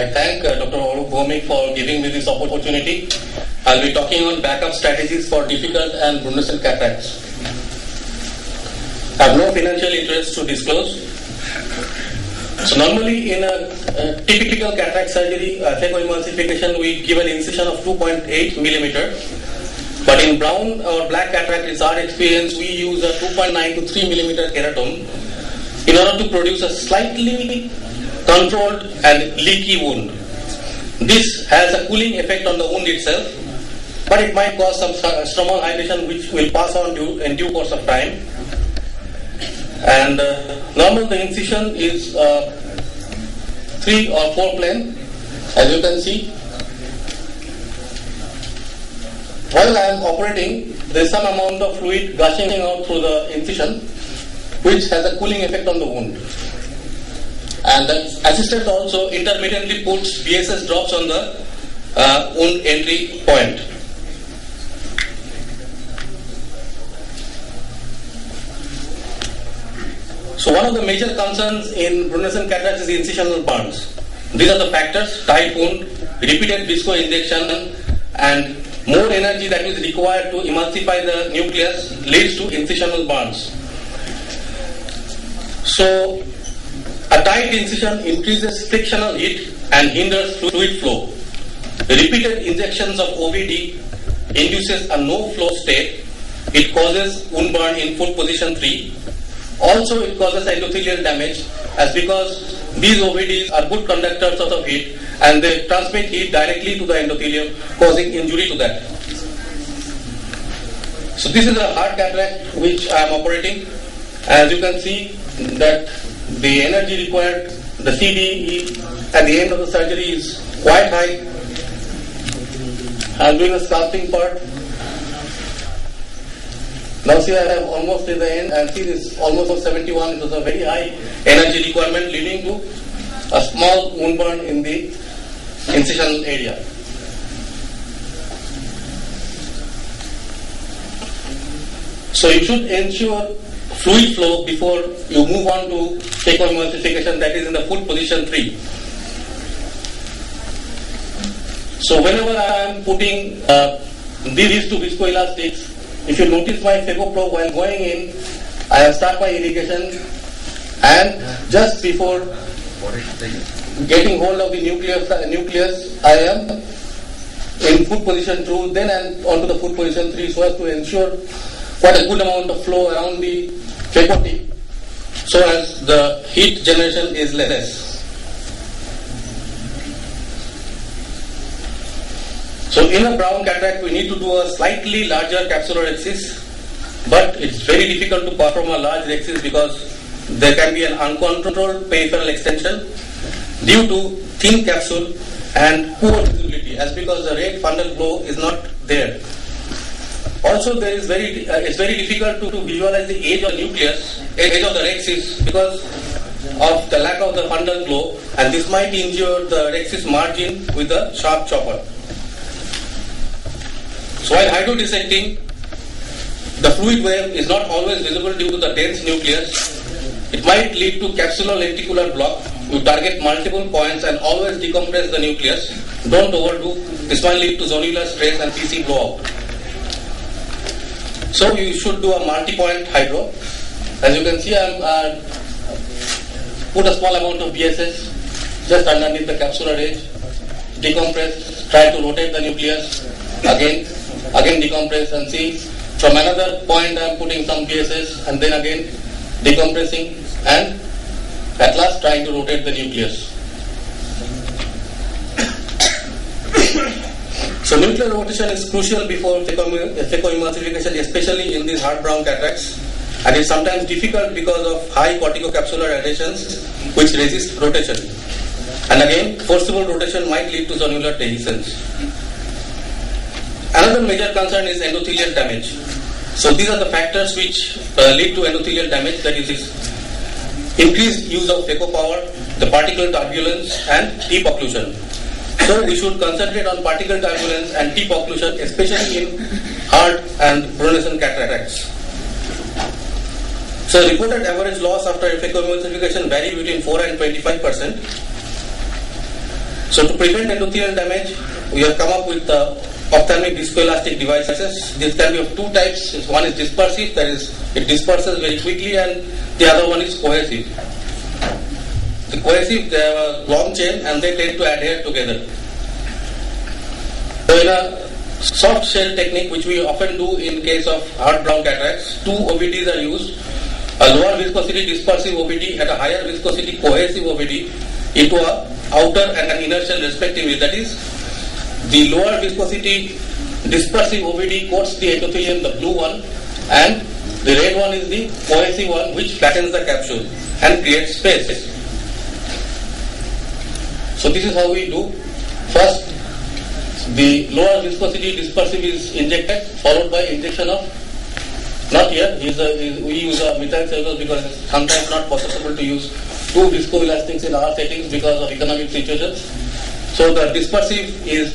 I thank Dr. Arup Bhomik for giving me this opportunity. I'll be talking on backup strategies for difficult and Brunesen cataracts. I have no financial interest to disclose. So normally in a typical cataract surgery, phacoemulsification, we give an incision of 2.8 millimeter. But in brown or black cataract, it's our experience, we use a 2.9 to 3 millimeter keratome in order to produce a slightly controlled and leaky wound. This has a cooling effect on the wound itself, but it might cause some stromal hydration which will pass on in due course of time. And normal the incision is 3 or 4 plane, as you can see. While I am operating, there is some amount of fluid gushing out through the incision, which has a cooling effect on the wound. And the assistant also intermittently puts BSS drops on the wound entry point. So one of the major concerns in Brunesen cataracts is incisional burns. These are the factors: tight wound, repeated visco injection, and more energy that is required to emulsify the nucleus leads to incisional burns. So a tight incision increases frictional heat and hinders fluid flow. Repeated injections of OVD induces a no-flow state. It causes wound burn in foot position 3. Also, it causes endothelial damage, as because these OVDs are good conductors of heat and they transmit heat directly to the endothelium, causing injury to that. So this is a hard cataract which I am operating. As you can see that the energy required, the CDE at the end of the surgery is quite high. I am doing a sculpting part. Now see, I am almost at the end, and see this almost 71. It was a very high energy requirement, leading to a small wound burn in the incisional area. So you should ensure fluid flow before you move on to phacoemulsification, that is in the foot position 3. So whenever I am putting these two viscoelastics, if you notice my PhacoPro, while going in, I have started my irrigation, and just before getting hold of the nucleus, I am in foot position 2, then I am onto the foot position 3, so as to ensure quite a good amount of flow around the phaco tip, so as the heat generation is less. So in a brown cataract, we need to do a slightly larger capsular rhexis, but it's very difficult to perform a large rhexis because there can be an uncontrolled peripheral extension due to thin capsule and poor visibility, as because the red fundal glow is not there. Also, it's very difficult to visualize the edge of the nucleus, edge of the rhexis, because of the lack of the fundal glow, and this might injure the rhexis margin with a sharp chopper. So while hydrodissecting, the fluid wave is not always visible due to the dense nucleus. It might lead to capsulo-lenticular block. You target multiple points and always decompress the nucleus. Don't overdo. This might lead to zonular stress and PC blowout. So you should do a multi-point hydro. As you can see, I put a small amount of BSS just underneath the capsular edge. Decompress. Try to rotate the nucleus. Again decompress, and see from another point I am putting some BSS and then again decompressing, and at last trying to rotate the nucleus. So nuclear rotation is crucial before phacoemulsification, especially in these hard brown cataracts, and it's sometimes difficult because of high corticocapsular adhesions which resist rotation. And again, forcible rotation might lead to zonular dehiscence. Another major concern is endothelial damage. So these are the factors which lead to endothelial damage, that is increased use of phaco power, the particle turbulence, and tip occlusion. So we should concentrate on particle turbulence and tip occlusion, especially in hard and Brunesen cataracts. So reported average loss after phacoemulsification vary between 4 and 25%. So to prevent endothelial damage, we have come up with ophthalmic viscoelastic devices. This can be of two types. One is dispersive, that is, it disperses very quickly, and the other one is cohesive. The cohesive, they have a long chain and they tend to adhere together. So in a soft shell technique, which we often do in case of hard brown cataracts, two OVDs are used. A lower viscosity dispersive OVD and a higher viscosity cohesive OVD into a outer and an inner shell respectively. That is, the lower viscosity dispersive OVD coats the endothelium, the blue one, and the red one is the cohesive one, which flattens the capsule and creates space. So this is how we do. First, the lower viscosity dispersive is injected, followed by injection of, not here, we use a methyl cellulose because it's sometimes not possible to use two viscoelastics in our settings because of economic situations. So the dispersive is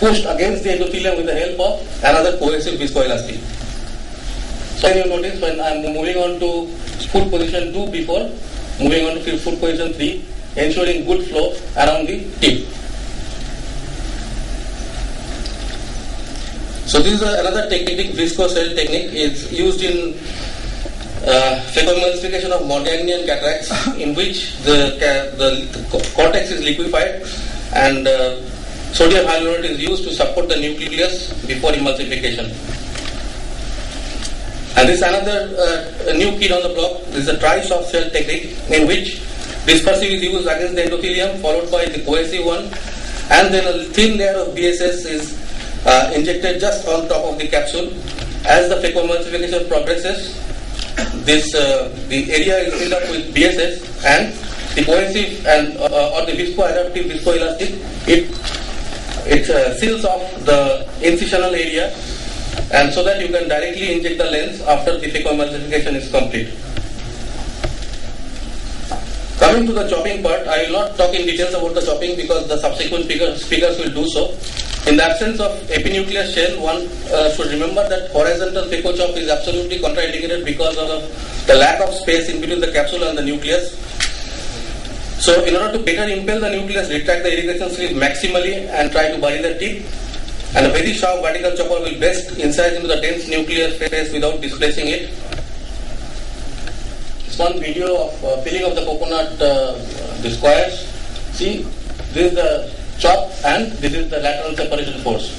pushed against the endothelium with the help of another cohesive viscoelastic. So you notice when I am moving on to foot position 2 before moving on to foot position 3, ensuring good flow around the tip. So this is another technique, viscocell technique. It's used in phacoemulsification of Morganian cataracts, in which the cortex is liquefied and sodium hyaluronate is used to support the nucleus before emulsification. And this is another new kid on the block. This is a tri-soft shell technique, in which dispersive is used against the endothelium, followed by the cohesive one, and then a thin layer of BSS is injected just on top of the capsule. As the phacoemulsification progresses, the area is filled up with BSS, and the cohesive and or the viscoadaptive viscoelastic, it seals off the incisional area, and so that you can directly inject the lens after the phacoemulsification is complete. Coming to the chopping part, I will not talk in details about the chopping because the subsequent speakers will do so. In the absence of epinuclear shell, one should remember that horizontal phaco chop is absolutely contraindicated because of the lack of space in between the capsule and the nucleus. So in order to better impel the nucleus, retract the irrigation sleeve maximally and try to bury the tip. And a very sharp vertical chopper will best incise into the dense nuclear space without displacing it. This one video of peeling of the coconut, the squares. See, this is the chop and this is the lateral separation force.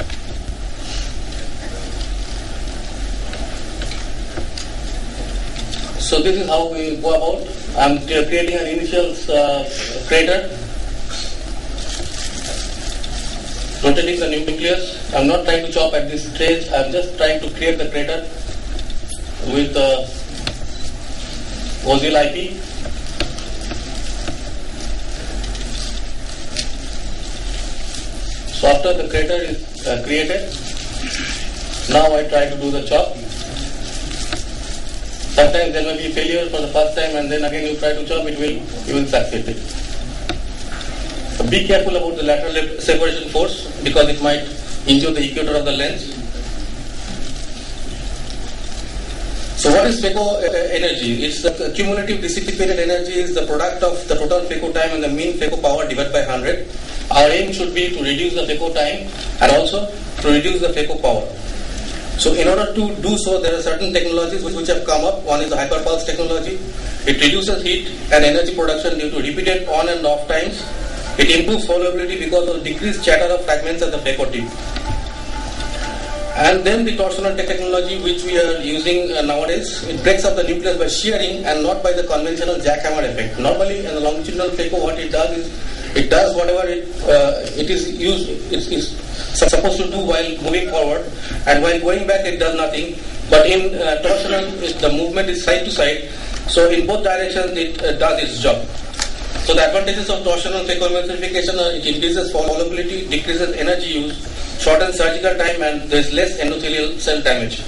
So this is how we go about. I am creating an initial crater, rotating the nucleus. I am not trying to chop at this stage, I am just trying to create the crater with Ozil IP. So after the crater is created, now I try to do the chop. Sometimes there may be failure for the first time, and then again you try to chop, you will succeed. So be careful about the lateral separation force because it might injure the equator of the lens. So what is phaco energy? It's the cumulative dissipated energy is the product of the total phaco time and the mean phaco power divided by 100. Our aim should be to reduce the phaco time and also to reduce the phaco power. So in order to do so, there are certain technologies which have come up. One is the hyperpulse technology. It reduces heat and energy production due to repeated on and off times. It improves solubility because of decreased chatter of fragments at the phaco tip. And then the torsional technology which we are using nowadays, it breaks up the nucleus by shearing and not by the conventional jackhammer effect. Normally in the longitudinal phaco, what it does is, it does whatever it is supposed to do while moving forward, and while going back it does nothing. But in torsional, the movement is side to side, so in both directions it does its job. So the advantages of torsional phacoemulsification are it increases solubility, decreases energy use, shortens surgical time, and there is less endothelial cell damage.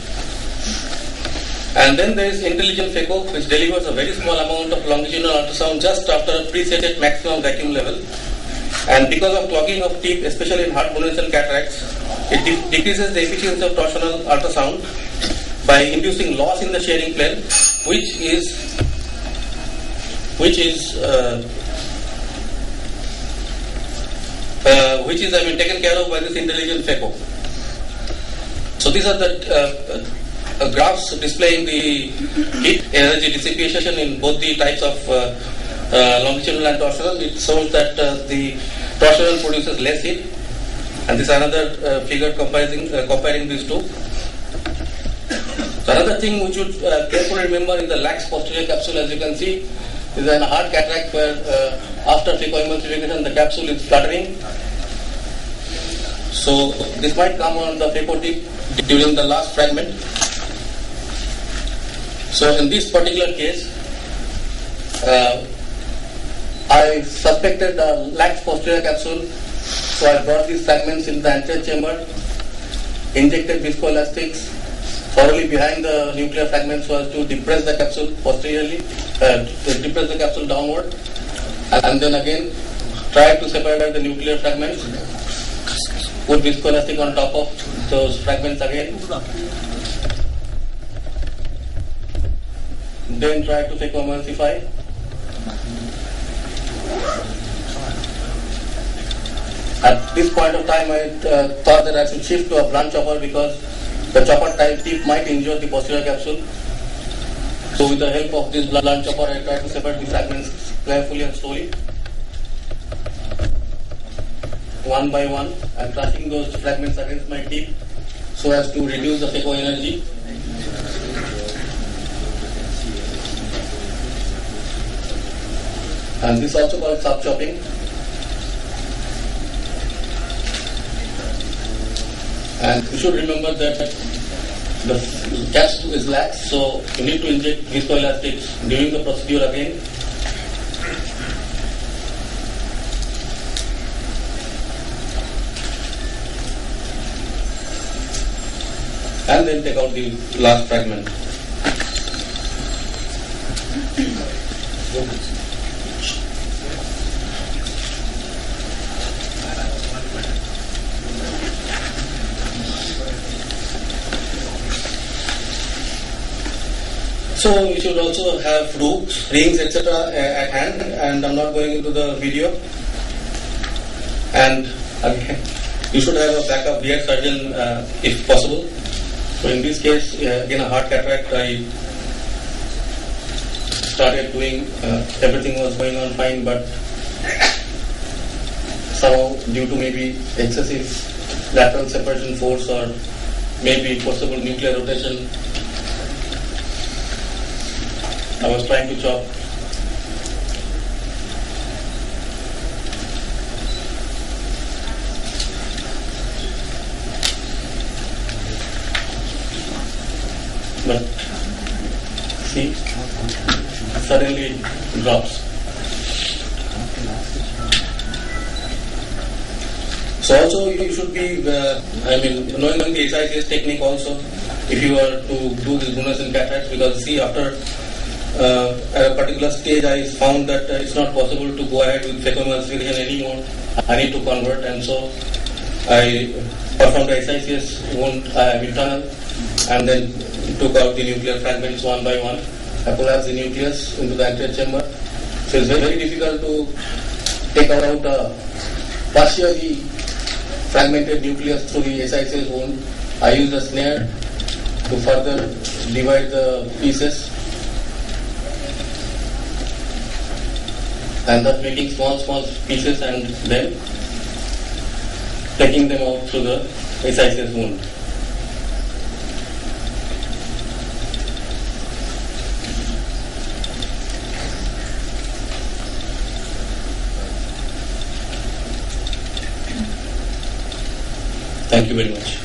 And then there is intelligent phaco, which delivers a very small amount of longitudinal ultrasound just after a preset maximum vacuum level. And because of clogging of tip, especially in hard bone cell cataracts, it decreases the efficiency of torsional ultrasound by inducing loss in the shearing plane, which is which is taken care of by this intelligent phaco. So these are the graphs displaying the heat energy dissipation in both the types of longitudinal and torsional. It shows that the torsional produces less heat, and this is another figure comparing these two. So another thing which you should carefully remember in the lax posterior capsule, as you can see, is a hard cataract where after phacoemulsification the capsule is fluttering. So this might come on the phaco tip during the last fragment. So in this particular case, I suspected a lax posterior capsule, so I brought these fragments in the anterior chamber, injected viscoelastics thoroughly behind the nuclear fragments so as to depress the capsule posteriorly, depress the capsule downward, and then again try to separate the nuclear fragments, put viscoelastic on top of those fragments again, then try to phacoemulsify. At this point of time, I thought that I should shift to a blunt chopper because the chopper type tip might injure the posterior capsule. So with the help of this blunt chopper, I tried to separate the fragments carefully and slowly, one by one, and crushing those fragments against my tip so as to reduce the phaco energy. And this is also called sub-chopping. And you should remember that the capsule is lax, so you need to inject viscoelastics during the procedure again. And then take out the last fragment. So you should also have rings, etc. at hand, and I'm not going into the video. And again, you should have a backup beard surgeon if possible. So in this case, again a hard cataract, I started doing, everything was going on fine, but somehow due to maybe excessive lateral separation force or maybe possible nuclear rotation, I was trying to chop. But see, suddenly it drops. So also you should be, knowing the SICS technique also, if you are to do this Gunnarsson cataracts, because see after at a particular stage I found that it's not possible to go ahead with phacoemulsification anymore. I need to convert, and so I performed the SICS wound internal and then took out the nuclear fragments one by one. I collapsed the nucleus into the anterior chamber. So it's very difficult to take out a partially fragmented nucleus through the SICS wound. I used a snare to further divide the pieces, and thus making small pieces and then taking them out through the SICS wound. Thank you very much.